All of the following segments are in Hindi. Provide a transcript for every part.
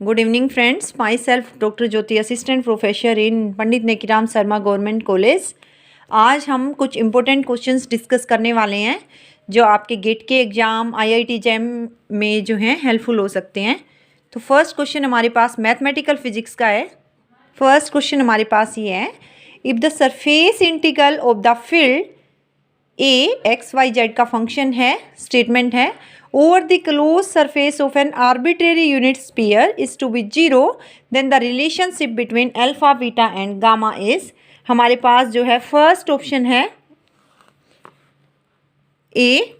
Good evening friends, my self doctor Jyoti, assistant professor in Pandit Nekiram Sharma government college. आज हम कुछ इम्पोर्टेंट क्वेश्चंस डिस्कस करने वाले हैं जो आपके गेट के एग्ज़ाम, आईआईटी जैम में जो हैं हेल्पफुल हो सकते हैं। तो फर्स्ट क्वेश्चन हमारे पास मैथमेटिकल फिजिक्स का है। फर्स्ट क्वेश्चन हमारे पास ये है, if the surface integral of the field A x y z का फंक्शन है, स्टेटमेंट है, over the closed surface of an arbitrary unit sphere is to be 0, then the relationship between alpha, beta and gamma is। हमारे पास जो है फर्स्ट ऑप्शन है A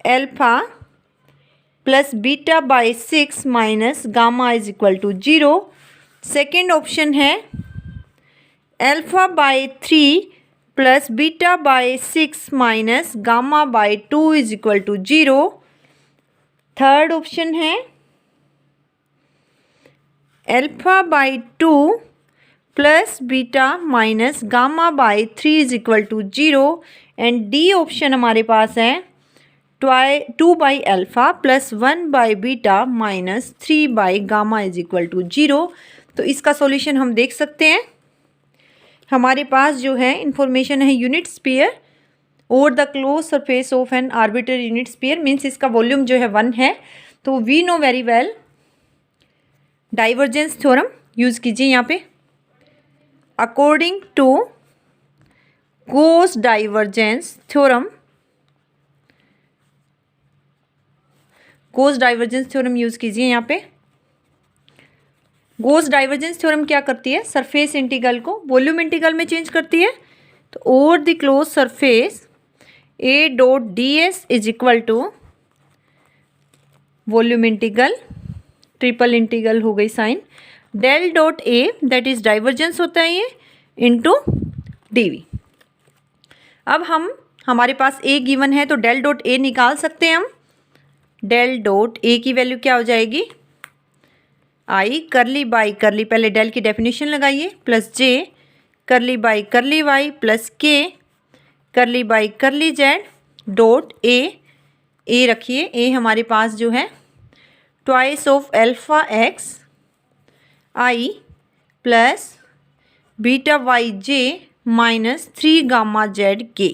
alpha plus beta by 6 minus gamma is equal to 0। Second option है alpha by 3 plus beta by 6 minus gamma by 2 is equal to 0। Third option है alpha by 2 plus beta minus gamma by 3 is equal to 0। And D option हमारे पास है 2 by alpha plus 1 by beta minus 3 by gamma is equal to 0। तो इसका सॉल्यूशन हम देख सकते हैं। हमारे पास जो है इंफॉर्मेशन है unit sphere over the close surface of an arbitrary unit sphere, means इसका वॉल्यूम जो है 1 है। तो we know very well divergence theorem use कीजिए यहाँ पे। According to Gauss divergence theorem, Gauss divergence theorem use कीजिए यहाँ पे। गॉस डाइवर्जेंस थ्योरम क्या करती है, सरफेस इंटीग्रल को वॉल्यूम इंटीग्रल में चेंज करती है। तो over the close surface A dot D S is equal to volume integral, triple integral हो गई sign, del dot A that is divergence होता है ये, इंटू डी वी। अब हमारे पास ए गिवन है तो डेल डॉट ए निकाल सकते हैं हम। डेल डॉट ए की वैल्यू क्या हो जाएगी, आई करली बाई करली, पहले डेल की डेफिनेशन लगाइए, प्लस जे करली बाई करली वाई प्लस के करली by curly Z dot A रखिए। ए हमारे पास जो है twice of alpha x i plus beta y j minus 3 gamma z k.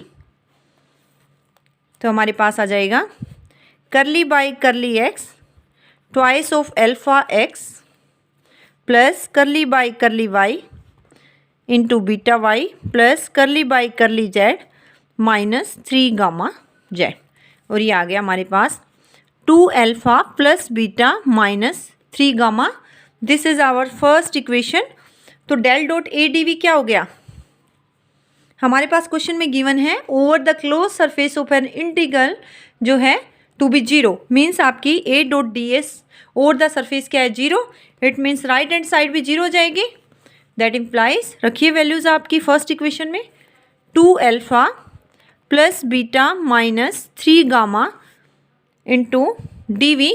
तो हमारे पास आ जाएगा curly by curly x twice of alpha x plus curly by curly y into beta y plus curly by curly z minus 3 gamma z. और ये आ गया हमारे पास 2 alpha plus beta minus 3 gamma. This is our first equation. तो del dot A D V क्या हो गया, हमारे पास क्वेश्चन में गिवन है over the close surface of an integral जो है टू बी 0, मीन्स आपकी A dot D S over the surface क्या है 0। It means right hand side भी 0 हो जाएगी। दैट इम्प्लाइज, रखिए वैल्यूज आपकी फर्स्ट इक्वेशन में 2 alpha plus beta minus 3 gamma into D V.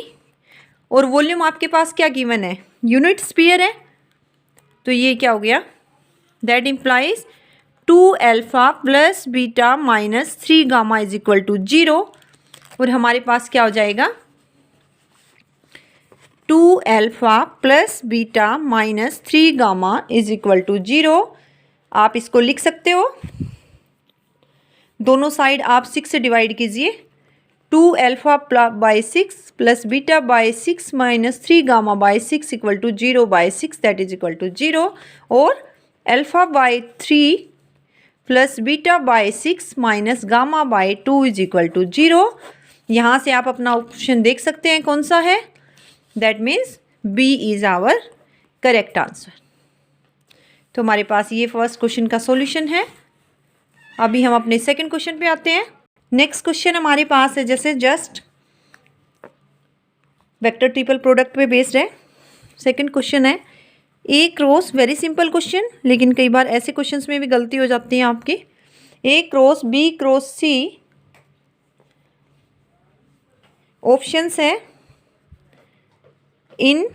और वॉल्यूम आपके पास क्या गिवन है, यूनिट स्फीयर है, तो ये क्या हो गया, that implies 2 alpha plus beta minus 3 gamma is equal to 0। और हमारे पास क्या हो जाएगा 2 alpha plus beta minus 3 gamma is equal to 0। आप इसको लिख सकते हो, दोनों साइड आप 6 से डिवाइड कीजिए। 2 alpha by 6 plus beta by 6 minus 3 gamma by 6 equal to 0 by 6 that is equal to 0। और alpha by 3 plus beta by 6 minus gamma by 2 is equal to 0। यहाँ से आप अपना ऑप्शन देख सकते हैं कौन सा है, that means B is our correct answer. तो हमारे पास ये फर्स्ट क्वेश्चन का सॉल्यूशन है। अभी हम अपने सेकंड क्वेश्चन पे आते हैं। नेक्स्ट क्वेश्चन हमारे पास है जैसे जस्ट वेक्टर ट्रिपल प्रोडक्ट पे बेस्ड है। सेकंड क्वेश्चन है ए क्रॉस, वेरी सिंपल क्वेश्चन, लेकिन कई बार ऐसे क्वेश्चंस में भी गलती हो जाती है आपकी। ए क्रॉस बी क्रॉस सी ऑप्शंस है इन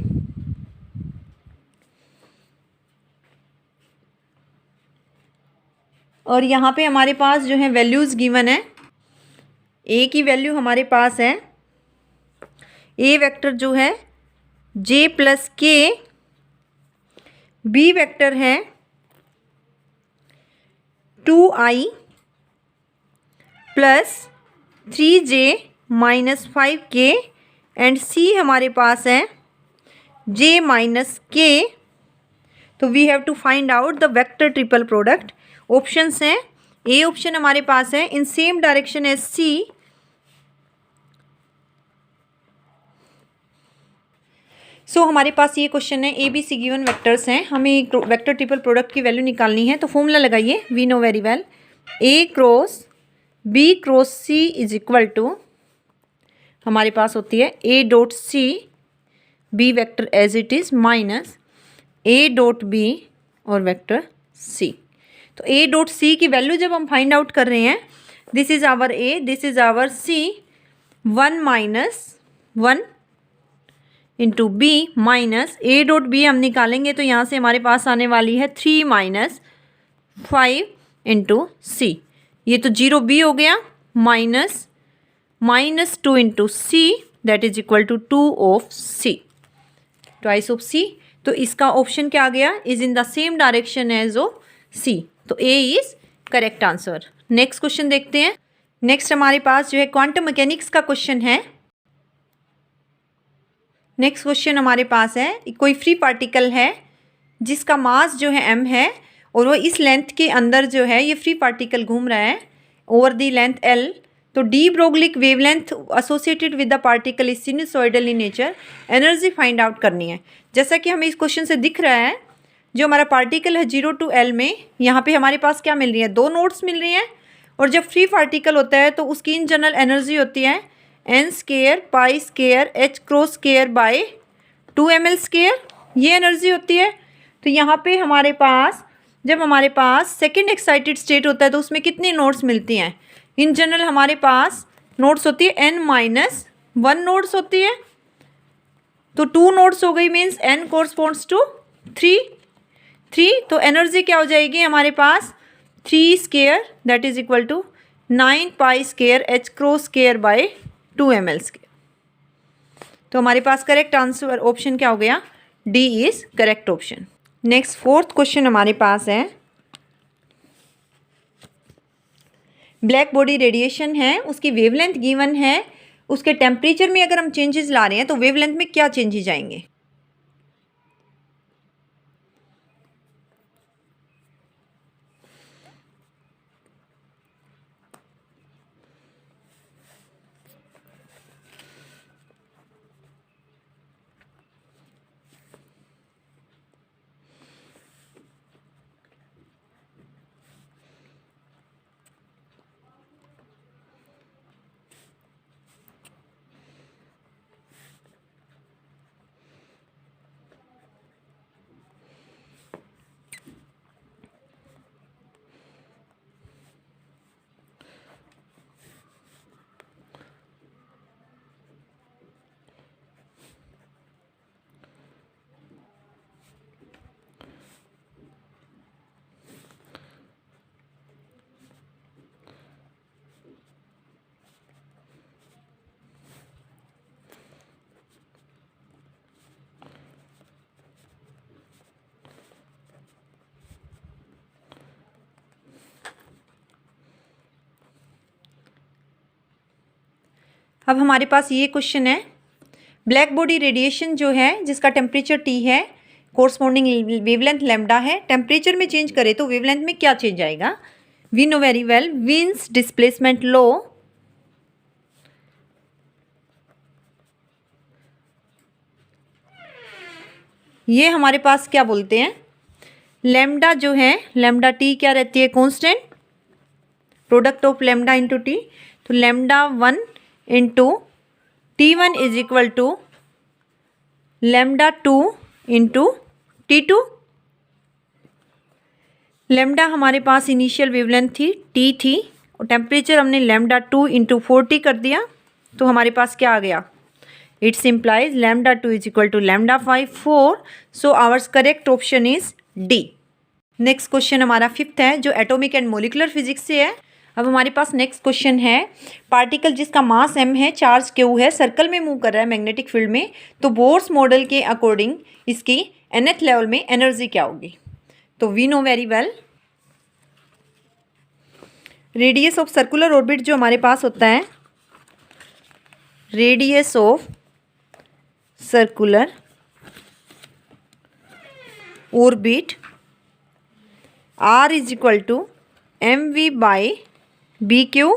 और यहाँ पे हमारे पास जो है वैल्यूज़ गिवन है। ए की वैल्यू हमारे पास है, ए वेक्टर जो है जे प्लस के, बी वेक्टर है 2i plus 3j minus 5k and सी हमारे पास है j माइनस k। तो we have to find out the vector triple product. Options हैं, ए ऑप्शन हमारे पास है in same direction as C, so हमारे पास ये क्वेश्चन है A B C given vectors हैं, हमें एक वेक्टर ट्रिपल प्रोडक्ट की वैल्यू निकालनी है। तो फॉर्मूला लगाइए, we know very well A cross B cross C is equal to, हमारे पास होती है A dot C B vector as it is minus A dot B और वेक्टर सी। तो ए डॉट सी की वैल्यू जब हम फाइंड आउट कर रहे हैं, this is our A, this is our C, 1 minus 1 into B minus A dot B हम निकालेंगे तो यहाँ से हमारे पास आने वाली है 3 माइनस 5 इंटू सी। ये तो 0 बी हो गया, minus 2 into C that is equal to 2 of C, twice of C. तो इसका ऑप्शन क्या आ गया, is in the same direction as of C. तो A is correct answer. Next question देखते हैं। नेक्स्ट हमारे पास जो है क्वांटम मैकेनिक्स का क्वेश्चन है। नेक्स्ट क्वेश्चन हमारे पास है, कोई फ्री पार्टिकल है जिसका मास जो है m है और वो इस लेंथ के अंदर जो है ये फ्री पार्टिकल घूम रहा है ओवर दी लेंथ l। तो de Broglie wavelength associated with the particle is sinusoidal in nature, energy find out करनी है। जैसा कि हमें इस क्वेश्चन से दिख रहा है, जो हमारा पार्टिकल है 0 to l में, यहाँ पे हमारे पास क्या मिल रही है, 2 नोड्स मिल रही हैं। और जब फ्री पार्टिकल होता है तो उसकी इन जनरल एनर्जी होती है n square pi square h cross square by 2ml square, ये एनर्जी होती है। तो यहाँ पे हमारे पास जब हमारे पास सेकेंड एक्साइटेड स्टेट होता है तो उसमें कितनी नोड्स मिलती हैं, इन जनरल हमारे पास नोड्स होती है n माइनस 1 नोड्स होती है। तो 2 नोड्स हो गई, मीन्स n कोरस्पॉन्ड्स टू 3। तो एनर्जी क्या हो जाएगी हमारे पास 3 square that is equal to 9 pi square h cross square by 2ml square. तो हमारे पास करेक्ट आंसर ऑप्शन क्या हो गया, D is correct option. Next fourth question हमारे पास है, ब्लैक बॉडी रेडिएशन है, उसकी वेवलेंथ गिवन है, उसके टेम्परेचर में अगर हम चेंजेस ला रहे हैं तो वेवलेंथ में क्या चेंजेस आएंगे। अब हमारे पास ये क्वेश्चन है, ब्लैक बॉडी रेडिएशन जो है जिसका टेम्परेचर T है, कोरस्पॉन्डिंग वेवलेंथ लैम्डा है, टेम्परेचर में चेंज करे तो वेवलेंथ में क्या चेंज आएगा। We know very well Wien's displacement law ये हमारे पास क्या बोलते हैं, लैम्डा जो है लैम्डा T क्या रहती है, constant, product of lambda into T। तो lambda 1 into T1 is equal to lambda 2 into T2। Lambda हमारे पास इनिशियल वेवलेंथ थी T थी और टेम्परेचर हमने लैम्डा 2 इंटू 40 कर दिया, तो हमारे पास क्या आ गया, it's implies lambda 2 is equal to lambda 5 4। So ours correct option is D. Next question हमारा फिफ्थ है जो एटॉमिक एंड मोलिकुलर फिजिक्स से है। अब हमारे पास नेक्स्ट क्वेश्चन है, पार्टिकल जिसका मास m है, चार्ज q है, सर्कल में मूव कर रहा है मैग्नेटिक फील्ड में, तो बोर्स मॉडल के अकॉर्डिंग इसकी nth लेवल में एनर्जी क्या होगी? तो we know very well, radius of circular orbit जो हमारे पास होता है, radius of circular orbit r is equal to mv by B Q.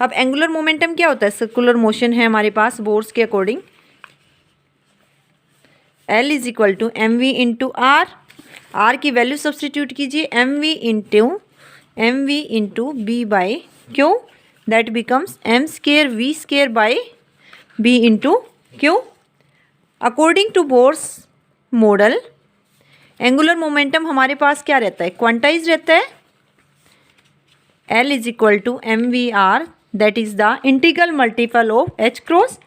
अब एंगुलर मोमेंटम क्या होता है? सर्कुलर मोशन है हमारे पास बोर्स के according, L is equal to M V into R. R की वैल्यू सब्सटीट्यूट कीजिए, M V into B by Q, that becomes m square v square by b into Q. According to Bohr's model angular momentum हमारे पास क्या रहता है? क्वांटाइज रहता है। L is equal to M V R, that is the integral multiple of h cross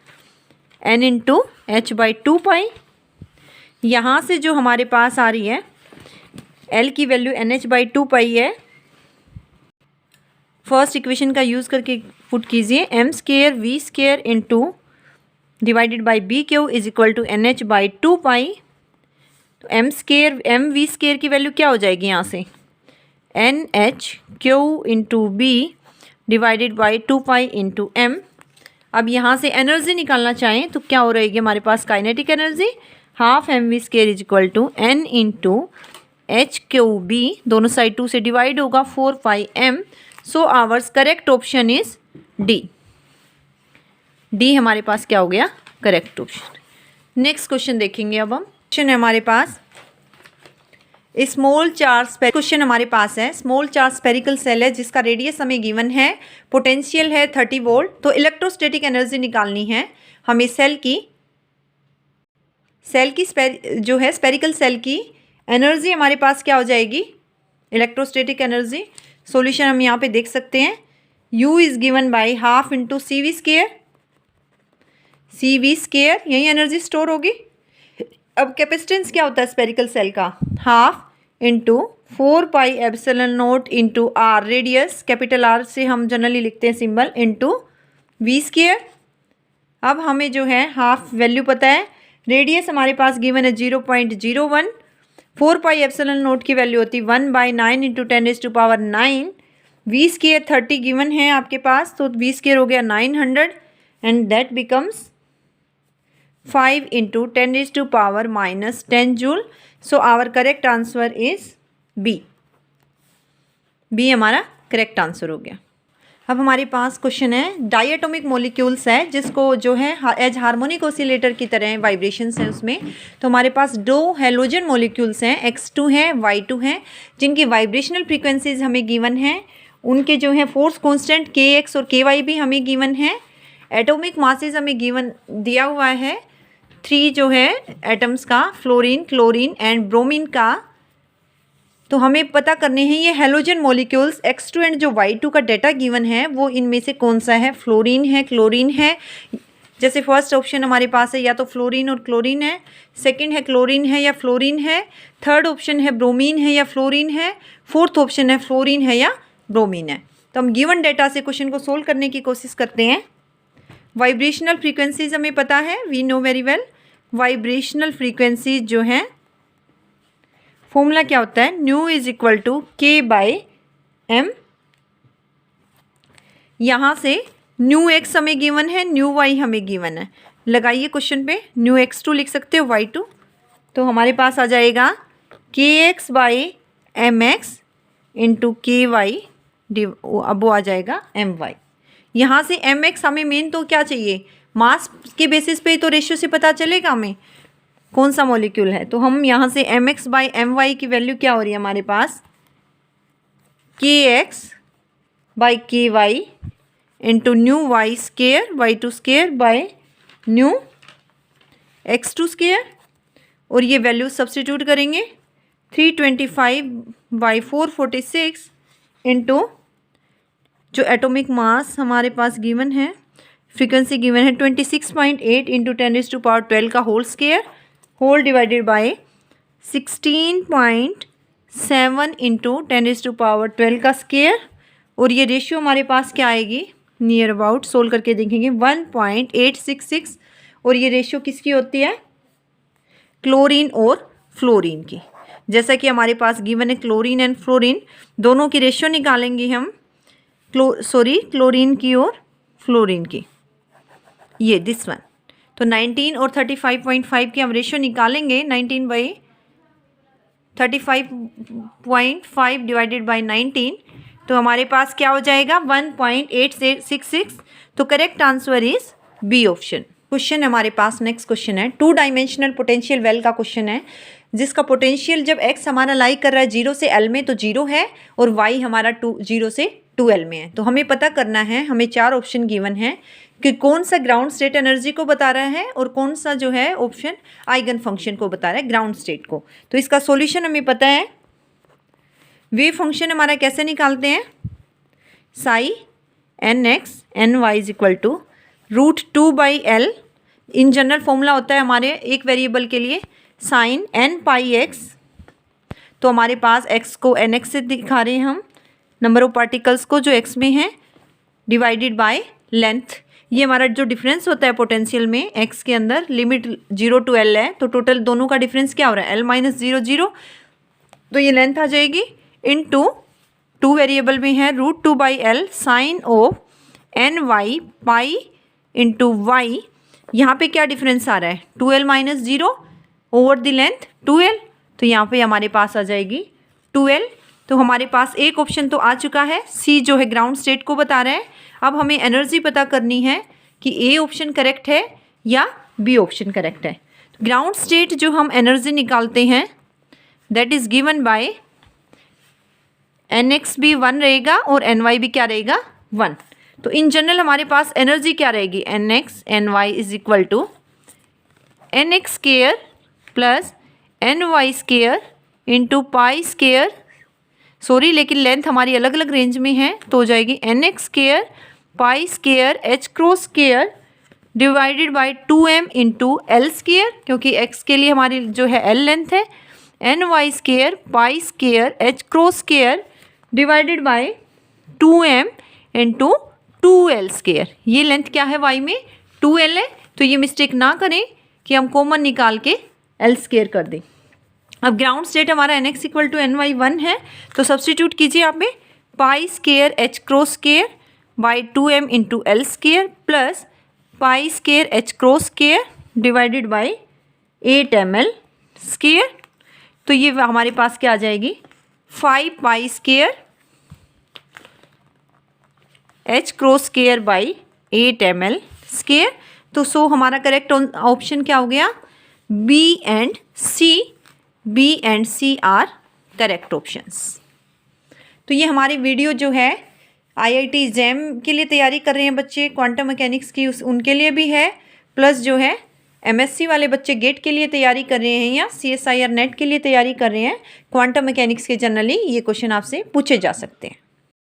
n into h by 2 पाई। यहाँ से जो हमारे पास आ रही है L की वैल्यू NH बाई 2 पाई है। फर्स्ट इक्वेशन का यूज़ करके पुट कीजिए, m square v square into divided by B Q is equal to NH by 2 pi. तो m square m v square की वैल्यू क्या हो जाएगी यहाँ से? NH Q into B divided by 2 pi into m। अब यहाँ से एनर्जी निकालना चाहें तो क्या हो रहेगी हमारे पास? Kinetic energy half M V square is equal to n into H Q B, दोनों साइड 2 से डिवाइड होगा, 4 pi m। So ours correct option is D. D हमारे पास क्या हो गया? Correct option. नेक्स्ट क्वेश्चन देखेंगे अब हम। क्वेश्चन है हमारे पास स्मॉल चार्ज, क्वेश्चन हमारे पास है स्मॉल चार्ज स्पेरिकल सेल है जिसका रेडियस हमें गिवन है, पोटेंशियल है 30 वोल्ट। तो इलेक्ट्रोस्टैटिक एनर्जी निकालनी है हमें सेल की जो है स्पेरिकल सेल की एनर्जी हमारे पास क्या हो जाएगी? Electrostatic energy. सॉल्यूशन हम यहाँ पे देख सकते हैं, U is given by half into C V square, यही एनर्जी स्टोर होगी। अब कैपेसिटेंस क्या होता है स्पेरिकल सेल का? Half into 4 pi epsilon naught into R, radius capital R से हम जनरली लिखते हैं सिंबल, इंटू वी स्केयर। अब हमें जो है हाफ वैल्यू पता है, रेडियस हमारे पास गिवन है 0.01, 4 पाई एप्सिलॉन नॉट की वैल्यू होती है 1/9 इंटू 10⁻⁹। वी स्केयर 30 गिवन है आपके पास, तो वी स्केयर हो गया 900 and that becomes 5 into 10⁻⁻10 joule. So our correct answer is B. B हमारा करेक्ट आंसर हो गया। अब हमारे पास क्वेश्चन है डायटोमिक मॉलिक्यूल्स है जिसको जो है एज हार्मोनिक ऑसिलेटर की तरह वाइब्रेशंस हैं उसमें। तो हमारे पास 2 हेलोजन मॉलिक्यूल्स हैं, X2 है, Y2 है, जिनकी वाइब्रेशनल फ्रीक्वेंसीज हमें गिवन है। उनके जो है फोर्स कांस्टेंट KX और KY भी हमें गिवन है। एटॉमिक मासेस हमें गिवन दिया हुआ है 3 जो है एटम्स का, फ्लोरीन, क्लोरीन एंड ब्रोमीन का। तो हमें पता करने हैं ये हेलोजन मॉलिक्यूल्स X2 एंड जो Y2 का डाटा गिवन है वो इनमें से कौन सा है? फ्लोरीन है, क्लोरीन है। जैसे फर्स्ट ऑप्शन हमारे पास है या तो फ्लोरीन और क्लोरीन है, सेकंड है क्लोरीन है या फ्लोरीन है, थर्ड ऑप्शन है ब्रोमीन है या फ्लोरीन है, फोर्थ ऑप्शन है फ्लोरीन है या ब्रोमीन है। तो हम गिवन डेटा से क्वेश्चन को सोल्व करने की कोशिश करते हैं। वाइब्रेशनल फ्रीक्वेंसीज हमें पता है, we know very well. Vibrational frequencies जो हैं फॉर्मूला क्या होता है? Nu is equal to K by M. यहाँ से न्यू एक्स हमें गिवन है, न्यू वाई हमें गिवन है। लगाइए क्वेश्चन पे, न्यू X2 लिख सकते हो, Y2। तो हमारे पास आ जाएगा K X by M X into K Y, अब वो आ जाएगा एम वाई। यहाँ से एम एक्स हमें मेन तो क्या चाहिए? मास के बेसिस पे तो रेशियो से पता चलेगा हमें कौन सा मॉलिक्यूल है। तो हम यहाँ से M X by M Y की वैल्यू क्या हो रही है हमारे पास? K X by K Y into nu Y square, Y2 square by nu X2 square. और ये वैल्यू सब्सटीट्यूट करेंगे 325/446 इंटू जो एटॉमिक मास हमारे पास गिवन है, फ्रीक्वेंसी गिवन है 26.8 इंटू 10⁻12 का whole square, whole divided by 16.7 into 10⁻12 का स्केयर और ये रेशियो हमारे पास क्या आएगी, नियर अबाउट सोल्व करके देखेंगे 1.866, और ये रेशियो किसकी होती है, क्लोरीन और फ्लोरीन की। जैसा कि हमारे पास गिवन है क्लोरीन एंड फ्लोरीन, दोनों की रेशियो निकालेंगे हम, क्लोरीन की और फ्लोरीन की, ये दिस वन। तो 19 और 35.5 की हम रेशियो निकालेंगे, 19/35.5 डिवाइडेड बाई 19, तो हमारे पास क्या हो जाएगा 1.866। तो correct answer is B option. Question हमारे पास नेक्स्ट क्वेश्चन है, 2 डायमेंशनल पोटेंशियल वेल का क्वेश्चन है, जिसका पोटेंशियल जब x हमारा लाई कर रहा है 0 से L में तो 0 है, और y हमारा 0 से 2L में है। तो हमें पता करना है, हमें 4 ऑप्शन गिवन है कि कौन सा ग्राउंड स्टेट एनर्जी को बता रहा है और कौन सा जो है ऑप्शन आइगन फंक्शन को बता रहा है, ग्राउंड स्टेट को। तो इसका सॉल्यूशन हमें पता है, वेव फंक्शन हमारा कैसे निकालते हैं, psi nx ny is equal to √2/L, in general formula होता है हमारे एक वेरिएबल के लिए, साइन n πx, तो हमारे पास x को nx से दिखा रहे हैं हम, नंबर ऑफ पार्टिकल्स को जो x में है, डिवाइडेड बाय लेंथ। ये हमारा जो डिफरेंस होता है पोटेंशियल में x के अंदर, लिमिट 0 to L है, तो टोटल दोनों का डिफरेंस क्या हो रहा है, L - 0 0, तो ये लेंथ आ जाएगी इनटू 2 वेरिएबल में है √2/L sine of ny pi into y। यहाँ पे क्या डिफरेंस आ रहा है, 2L - 0 over the length 2L, तो यहाँ पे हमारे पास आ जाएगी 2L। तो हमारे पास एक ऑप्शन तो आ चुका है, C जो है ग्राउंड स्टेट को बता रहा है। अब हमें एनर्जी पता करनी है कि A ऑप्शन करेक्ट है या B ऑप्शन करेक्ट है। ग्राउंड स्टेट जो हम एनर्जी निकालते हैं that is given by nx भी 1 रहेगा और ny भी क्या रहेगा 1। तो इन जनरल हमारे पास एनर्जी क्या रहेगी, nx ny is equal to nx square plus ny square into pi square, sorry लेकिन लेंथ हमारी अलग अलग रेंज में है, तो हो जाएगी nx square pi square h cross square divided by 2m into L square, क्योंकि x के लिए हमारी जो है l लेंथ है, ny square pi square h cross square divided by 2m into 2l square. ये लेंथ क्या है y में 2l है, तो ये मिस्टेक ना करें कि हम कॉमन निकाल के l स्क्वायर कर दें। अब ग्राउंड स्टेट हमारा nx इक्वल टू ny 1 है, तो सब्सटीट्यूट कीजिए आप में, pi square h cross square by 2m into L square plus pi square h cross square divided by 8ml square. तो ये हमारे पास क्या आ जाएगी 5 pi square h cross square by 8ml square. तो सो हमारा करेक्ट ऑप्शन क्या हो गया, B and C are correct options. तो ये हमारी वीडियो जो है IIT एग्जाम के लिए तैयारी कर रहे हैं बच्चे, क्वांटम मैकेनिक्स की उनके लिए भी है, प्लस जो है MSc वाले बच्चे गेट के लिए तैयारी कर रहे हैं या CSIR नेट के लिए तैयारी कर रहे हैं, क्वांटम मैकेनिक्स के जनरली ये क्वेश्चन आपसे पूछे जा सकते हैं।